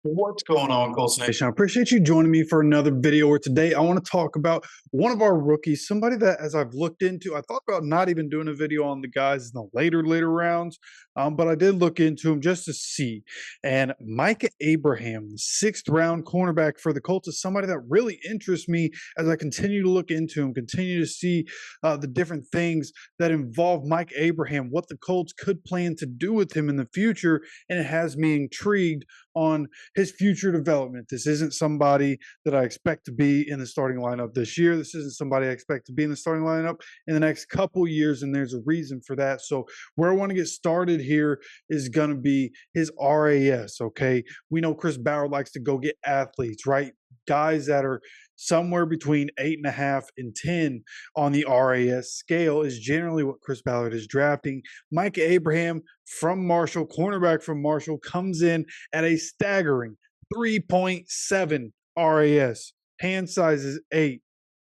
What's going on, Colts Nation? I appreciate you joining me for another video where today I want to talk about one of our rookies, somebody that as I've looked into, I thought about not even doing a video on the guys in the later rounds, but I did look into him just to see. And Micah Abraham, the 6th-round cornerback for the Colts, is somebody that really interests me as I continue to look into him, continue to see the different things that involve Micah Abraham, what the Colts could plan to do with him in the future, and it has me intrigued on his future development. This isn't somebody that I expect to be in the starting lineup this year. This isn't somebody I expect to be in the starting lineup in the next couple years, and there's a reason for that. So where I want to get started here is going to be his RAS, okay? We know Chris Ballard likes to go get athletes, right? Guys that are somewhere between 8.5 and 10 on the RAS scale is generally what Chris Ballard is drafting. Micah Abraham from Marshall, cornerback from Marshall, comes in at a staggering 3.7 RAS. Hand size is 8.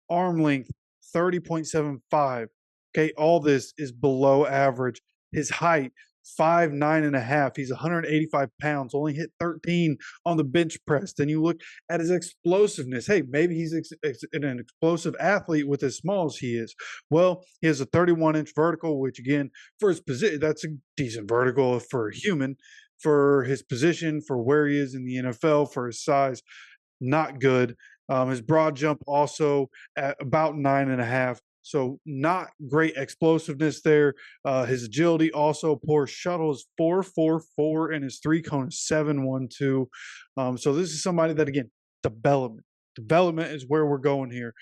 Arm length 30.75. Okay, all this is below average. His height 5'9.5". He's 185 pounds, only hit 13 on the bench press. Then you look at his explosiveness. Hey, maybe he's an explosive athlete with as small as he is. Well, he has a 31-inch vertical, which again, for his position, that's a decent vertical for a human. For his position, for where he is in the NFL, for his size, not good. His broad jump also at about 9.5. So not great explosiveness there. His agility also poor. Shuttle is 4.44 and his 3-cone is 7.12. So this is somebody that, again, development. Development is where we're going here.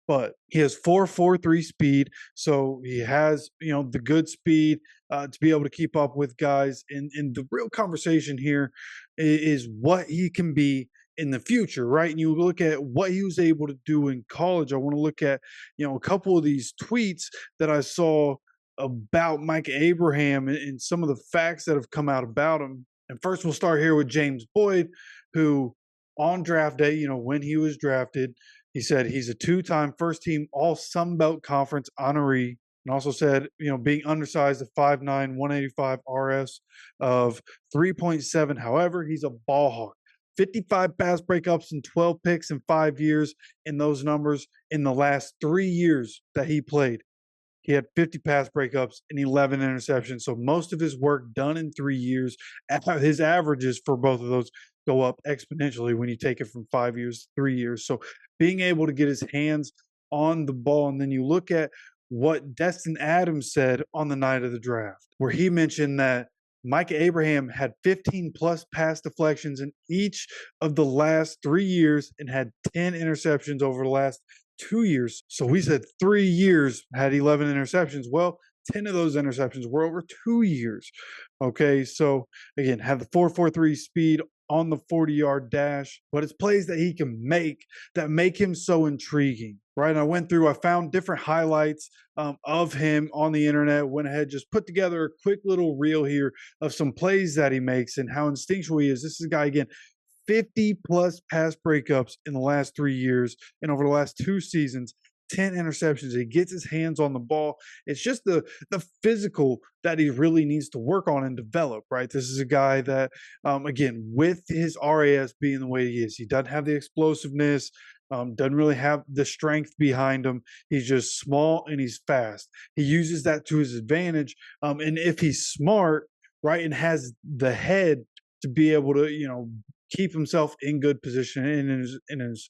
But he has 4.43 speed, so he has, the good speed to be able to keep up with guys. And the real conversation here is what he can be in the future, right? And you look at what he was able to do in college. I want to look at, a couple of these tweets that I saw about Micah Abraham and some of the facts that have come out about him. And first, we'll start here with James Boyd, who on draft day, when he was drafted, he said he's a 2-time first-team All-Sun Belt Conference honoree, and also said, being undersized at 5'9", 185 RS of 3.7. However, he's a ball hawk. 55 pass breakups and 12 picks in 5 years. In those numbers, in the last 3 years that he played, he had 50 pass breakups and 11 interceptions. So most of his work done in 3 years. His averages for both of those go up exponentially when you take it from 5 years to 3 years. So being able to get his hands on the ball, and then you look at what Destin Adams said on the night of the draft, where he mentioned that Micah Abraham had 15 plus pass deflections in each of the last 3 years and had 10 interceptions over the last 2 years. So we said 3 years had 11 interceptions. Well, 10 of those interceptions were over 2 years. Okay, so again, had the 4.43 speed on the 40-yard dash, but it's plays that he can make that make him so intriguing, right? And I found different highlights of him on the internet, went ahead, just put together a quick little reel here of some plays that he makes and how instinctual he is. This is a guy, again, 50 plus pass breakups in the last 3 years, and over the last 2 seasons, 10 interceptions. He gets his hands on the ball. It's just the physical that he really needs to work on and develop, right? This is a guy that, again, with his RAS being the way he is, he doesn't have the explosiveness, doesn't really have the strength behind him. He's just small and he's fast. He uses that to his advantage. And if he's smart, right, and has the head to be able to, keep himself in good position and is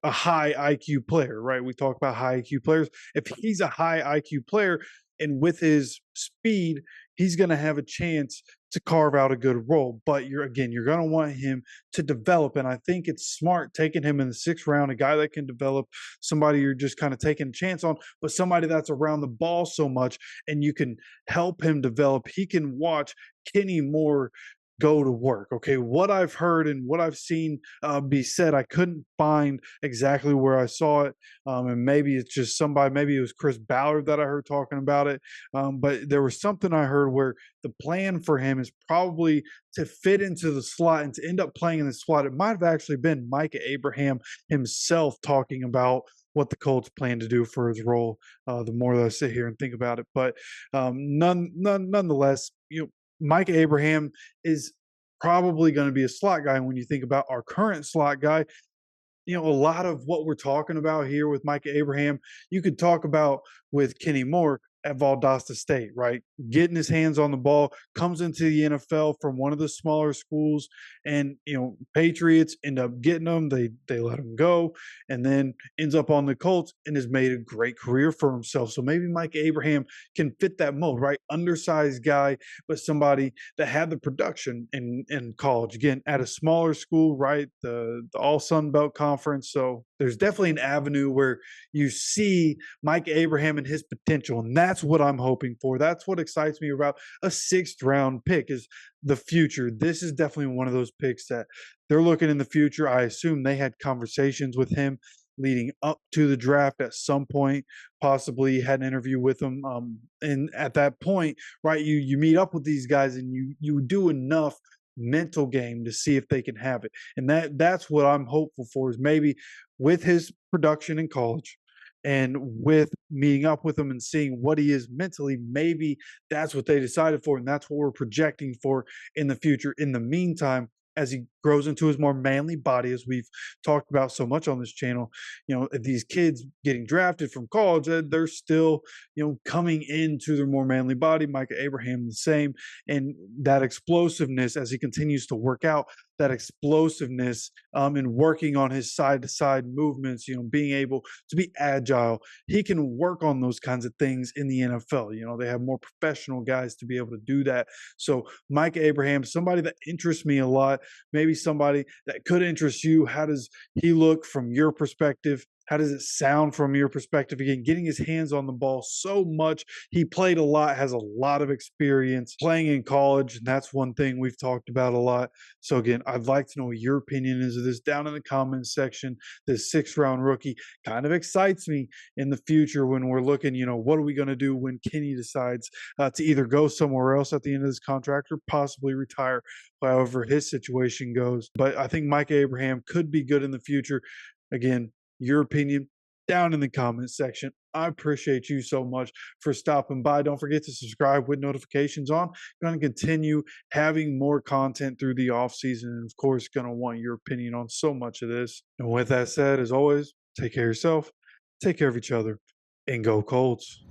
a high IQ player, right? We talk about high IQ players. If he's a high IQ player and with his speed, he's going to have a chance to carve out a good role. But you're going to want him to develop. And I think it's smart taking him in the 6th round, a guy that can develop, somebody you're just kind of taking a chance on, but somebody that's around the ball so much and you can help him develop. He can watch Kenny Moore go to work. Okay, what I've heard and what I've seen be said, I couldn't find exactly where I saw it, and maybe it's just somebody, maybe it was Chris Ballard that I heard talking about it, but there was something I heard where the plan for him is probably to fit into the slot and to end up playing in the slot. It might have actually been Micah Abraham himself talking about what the Colts plan to do for his role. The more that I sit here and think about it, but nonetheless, Mike Abraham is probably going to be a slot guy. And when you think about our current slot guy, a lot of what we're talking about here with Micah Abraham, you could talk about with Kenny Moore at Valdosta State, right? Getting his hands on the ball, comes into the NFL from one of the smaller schools, and Patriots end up getting him. They let him go, and then ends up on the Colts and has made a great career for himself. So maybe Mike Abraham can fit that mold, right? Undersized guy, but somebody that had the production in college. Again, at a smaller school, right? The All Sun Belt Conference. So there's definitely an avenue where you see Mike Abraham and his potential, and that's what I'm hoping for. That's what excites me about a sixth round pick is the future. This is definitely one of those picks that they're looking in the future. I assume they had conversations with him leading up to the draft at some point, possibly had an interview with him. And at that point, right, you meet up with these guys and you do enough mental game to see if they can have it. And that's what I'm hopeful for is maybe with his production in college and with meeting up with him and seeing what he is mentally, maybe that's what they decided for. And that's what we're projecting for in the future. In the meantime, as he grows into his more manly body, as we've talked about so much on this channel, these kids getting drafted from college, they're still, coming into their more manly body. Micah Abraham, the same. And that explosiveness as he continues to work out, that explosiveness in working on his side to side movements, being able to be agile. He can work on those kinds of things in the NFL. They have more professional guys to be able to do that. So Mike Abraham, somebody that interests me a lot, maybe somebody that could interest you. How does he look from your perspective? How does it sound from your perspective? Again, getting his hands on the ball so much. He played a lot, has a lot of experience playing in college, and that's one thing we've talked about a lot. So again, I'd like to know what your opinion is of this down in the comments section. This sixth round rookie kind of excites me in the future when we're looking, what are we going to do when Kenny decides to either go somewhere else at the end of this contract or possibly retire, however his situation goes. But I think Mike Abraham could be good in the future. Again, your opinion down in the comments section. I appreciate you so much for stopping by. Don't forget to subscribe with notifications on. Going to continue having more content through the off season, and of course, going to want your opinion on so much of this. And with that said, as always, take care of yourself, take care of each other, and go Colts.